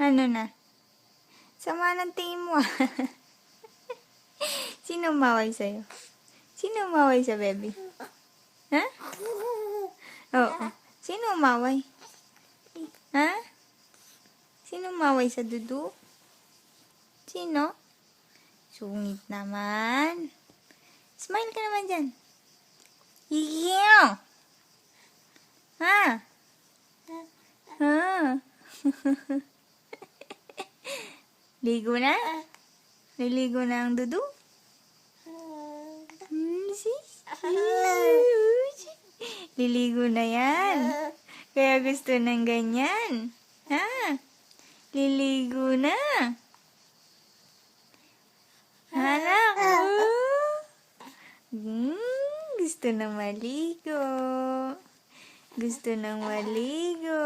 Ano na? Sama ng tingin mo. Sino umaway sa'yo? Sino umaway sa baby? Ha? Oo. Sino umaway? Ha? Sino umaway sa dudu? Sino? Sungit naman. Smile ka naman dyan. Yeah! Ha? Ha? Ligo na? Naligo na ang dudu? Liligo na yan. Kaya gusto ng ganyan. Ha? Liligo na. Anak. Gusto ng maligo. Gusto ng maligo.